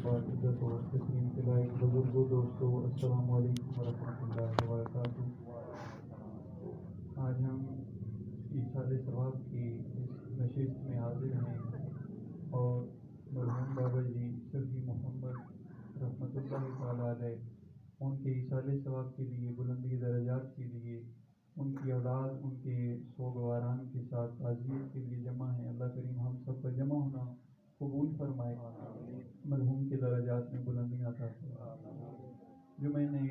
بعد عزت اور تسلیم کے لائق بزرگوں دوستوں السلام علیکم ورحمۃ اللہ وبرکاتہ۔ آج ہم ایصال ثواب کی اس نشست میں حاضر ہیں اور مرحوم بابا جی صفی محمد رحمۃ اللہ تعالیٰ علیہ ان کے ایصال ثواب کے لیے بلندی درجات کے لیے ان کی اولاد ان کے سوگواران کے ساتھ تعزیت کے لیے جمع ہیں۔ اللہ کریم ہم سب کا جمع ہونا قبول فرمائے، مرحوم کے درجات میں بلندی عطا فرمائے۔ جو میں نے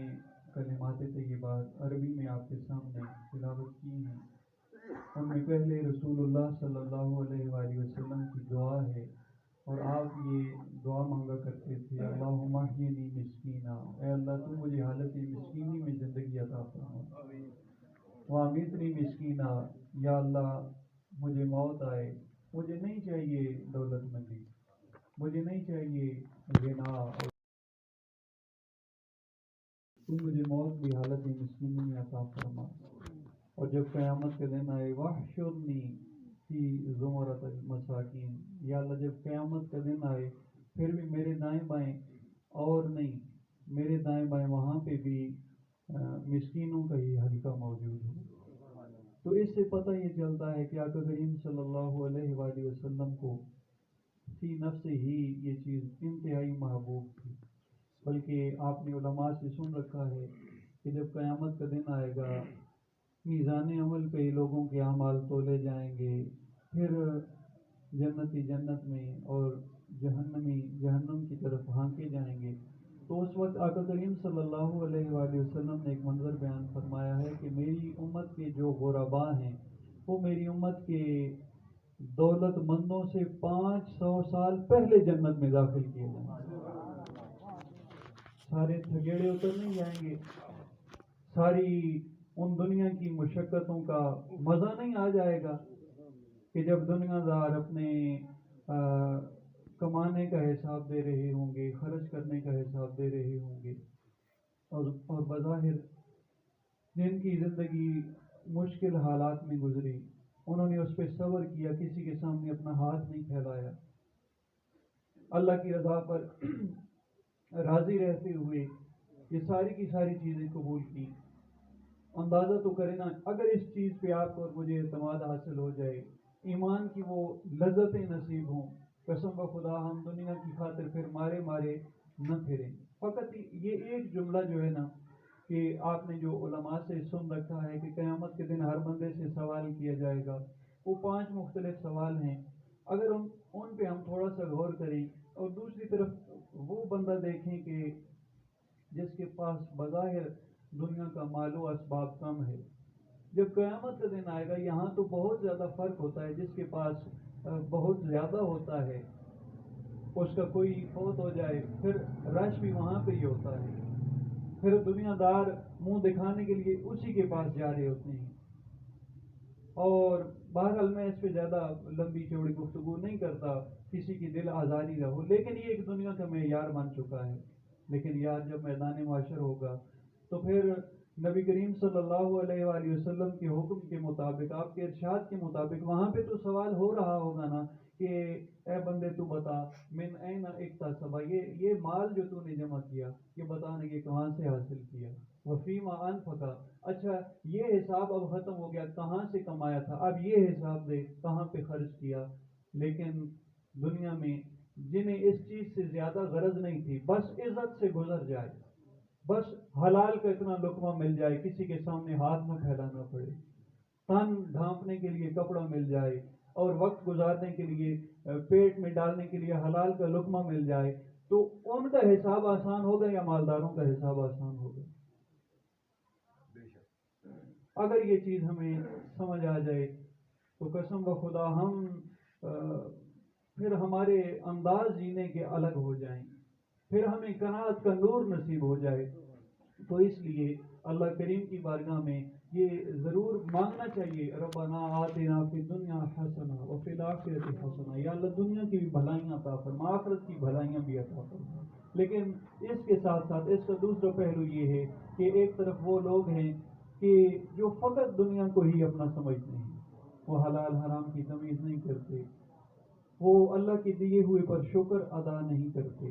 کلمات طیبات عربی میں آپ کے سامنے تلاوت کی ہیں ان میں پہلے رسول اللہ صلی اللہ علیہ وآلہ وسلم کی دعا ہے، اور آپ یہ دعا مانگا کرتے تھے، اللہم احیینی مسکینا، اے اللہ تو مجھے حالت مسکینی میں زندگی عطا فرما، وامیتنی مسکینا، یا اللہ مجھے موت آئے، مجھے نہیں چاہیے دولت مندی، مجھے نہیں چاہیے غنا، اور تو مجھے موت بھی حالت مسکینی میں عطا فرما۔ اور جب قیامت کے دن آئے واحشرنی فی زمرۃ المساکین، یا اللہ جب قیامت کا دن آئے پھر بھی میرے دائیں بائیں اور نہیں، میرے دائیں بائیں وہاں پہ بھی مسکینوں کا ہی حلقہ موجود ہو۔ تو اس سے پتہ یہ چلتا ہے کہ آقا کریم صلی اللہ علیہ وآلہ وسلم کو فی نفس ہی یہ چیز انتہائی محبوب تھی، بلکہ آپ نے علماء سے سن رکھا ہے کہ جب قیامت کا دن آئے گا میزان عمل پہ لوگوں کے اعمال تولے جائیں گے، پھر جنتی جنت میں اور جہنمی جہنم کی طرف ہانکے جائیں گے، تو اس وقت آقا کریم صلی اللہ علیہ وآلہ وسلم نے ایک منظر بیان فرمایا ہے کہ میری امت کے جو غرباء ہیں وہ میری امت کے دولت مندوں سے 500 سال پہلے جنت میں داخل کیے جائیں گے۔ سارے تھگیڑے اتر نہیں جائیں گے، ساری ان دنیا کی مشقتوں کا مزہ نہیں آ جائے گا کہ جب دنیا دار اپنے کمانے کا حساب دے رہے ہوں گے، خرچ کرنے کا حساب دے رہے ہوں گے، اور بظاہر جن کی زندگی مشکل حالات میں گزری انہوں نے اس پہ صبر کیا، کسی کے سامنے اپنا ہاتھ نہیں پھیلایا، اللہ کی رضا پر راضی رہتے ہوئے یہ ساری کی ساری چیزیں قبول کی۔ اندازہ تو کرے نا، اگر اس چیز پہ آپ کو اور مجھے اعتماد حاصل ہو جائے، ایمان کی وہ لذتیں نصیب ہوں، قسم بخدا ہم دنیا کی خاطر پھر مارے مارے نہ پھریں۔ فقط یہ ایک جملہ جو ہے نا کہ آپ نے جو علماء سے سن رکھا ہے کہ قیامت کے دن ہر بندے سے سوال کیا جائے گا، وہ 5 مختلف سوال ہیں، اگر ان پہ ہم تھوڑا سا غور کریں اور دوسری طرف وہ بندہ دیکھیں کہ جس کے پاس بظاہر دنیا کا مال و اسباب کم ہے، جب قیامت کا دن آئے گا یہاں تو بہت زیادہ فرق ہوتا ہے، جس کے پاس بہت زیادہ ہوتا ہے اس کا کوئی فوت ہو جائے پھر رش بھی وہاں پہ ہی ہوتا ہے، پھر دنیا دار منہ دکھانے کے لیے اسی کے پاس جا رہے ہوتے ہیں۔ اور بہرحال میں اس پہ زیادہ لمبی چوڑی گفتگو نہیں کرتا، کسی کی دل آزاری نہ ہو، لیکن یہ ایک دنیا کا معیار بن چکا ہے۔ لیکن یار جب میدان معاشر ہوگا تو پھر نبی کریم صلی اللہ علیہ وآلہ وسلم کے حکم کے مطابق، آپ کے ارشاد کے مطابق وہاں پہ تو سوال ہو رہا ہوگا نا کہ اے بندے تو بتا من این اکتسب، یہ مال جو تو نے جمع کیا یہ بتانے کہ کہاں سے حاصل کیا، وفیما انفقا، اچھا یہ حساب اب ختم ہو گیا، کہاں سے کمایا تھا، اب یہ حساب دے کہاں پہ خرچ کیا۔ لیکن دنیا میں جنہیں اس چیز سے زیادہ غرض نہیں تھی، بس عزت سے گزر جائے، بس حلال کا اتنا لقمہ مل جائے، کسی کے سامنے ہاتھ نہ پھیلانا پڑے، تن ڈھانپنے کے لیے کپڑا مل جائے اور وقت گزارنے کے لیے پیٹ میں ڈالنے کے لیے حلال کا لقمہ مل جائے، تو ان کا حساب آسان ہوگا یا مالداروں کا حساب آسان ہوگا؟ اگر یہ چیز ہمیں سمجھ آ جائے تو قسم بخدا ہم پھر ہمارے انداز جینے کے الگ ہو جائیں، پھر ہمیں قناعت کا نور نصیب ہو جائے۔ تو اس لیے اللہ کریم کی بارگاہ میں یہ ضرور مانگنا چاہیے، ربنا آتنا فی الدنیا حسنہ وفی الآخرۃ حسنہ، یا اللہ دنیا کی بھی بھلائیاں عطا فرما، آخرت کی بھلائیاں بھی عطا فرما۔ لیکن اس کے ساتھ ساتھ اس کا دوسرا پہلو یہ ہے کہ ایک طرف وہ لوگ ہیں کہ جو فقط دنیا کو ہی اپنا سمجھتے ہیں، وہ حلال حرام کی تمیز نہیں کرتے، وہ اللہ کے دیے ہوئے پر شکر ادا نہیں کرتے،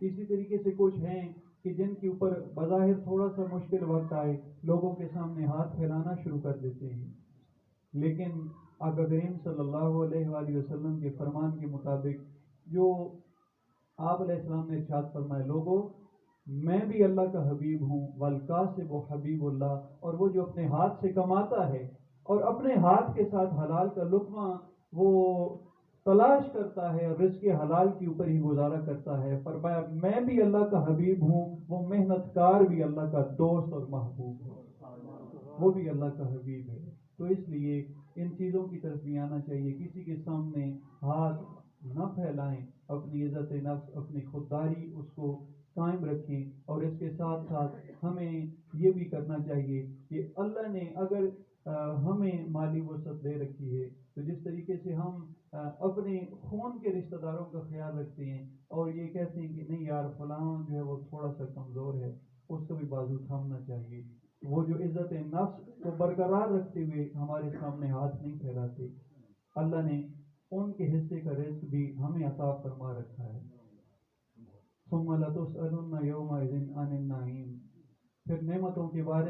اسی طریقے سے کچھ ہیں کہ جن کے اوپر بظاہر تھوڑا سا مشکل وقت آئے لوگوں کے سامنے ہاتھ پھیلانا شروع کر دیتے ہیں. لیکن آقا کریم صلی اللہ علیہ وآلہ وسلم کے فرمان کے مطابق جو آپ علیہ السلام نے ارشاد فرمایا، لوگوں میں بھی اللہ کا حبیب ہوں، والکاسب و حبیب اللہ، اور وہ جو اپنے ہاتھ سے کماتا ہے اور اپنے ہاتھ کے ساتھ حلال کا لقمہ وہ تلاش کرتا ہے اور رزق حلال کے اوپر ہی گزارا کرتا ہے، فرمایا میں بھی اللہ کا حبیب ہوں، وہ محنت کار بھی اللہ کا دوست اور محبوب ہے، وہ بھی اللہ کا حبیب ہے. تو اس لیے ان چیزوں کی طرف بھی آنا چاہیے. کسی کے سامنے ہاتھ نہ پھیلائیں، اپنی عزت نفس، اپنی خودداری اس کو قائم رکھیں. اور اس کے ساتھ ساتھ ہمیں یہ بھی کرنا چاہیے کہ اللہ نے اگر ہمیں مالی وسعت دے رکھی ہے تو جس طریقے سے ہم اپنے خون کے رشتہ داروں کا خیال رکھتے ہیں اور یہ کہتے ہیں کہ نہیں یار فلاں جو ہے وہ تھوڑا سا کمزور ہے، اس کا بھی بازو تھامنا چاہیے. وہ جو عزت نفس کو برقرار رکھتے ہوئے ہمارے سامنے ہاتھ نہیں پھیلاتے، اللہ نے ان کے حصے کا رزق بھی ہمیں عطا فرما رکھا ہے. ثم لتسألن یومئذ عن النعیم. پھر نعمتوں کے بارے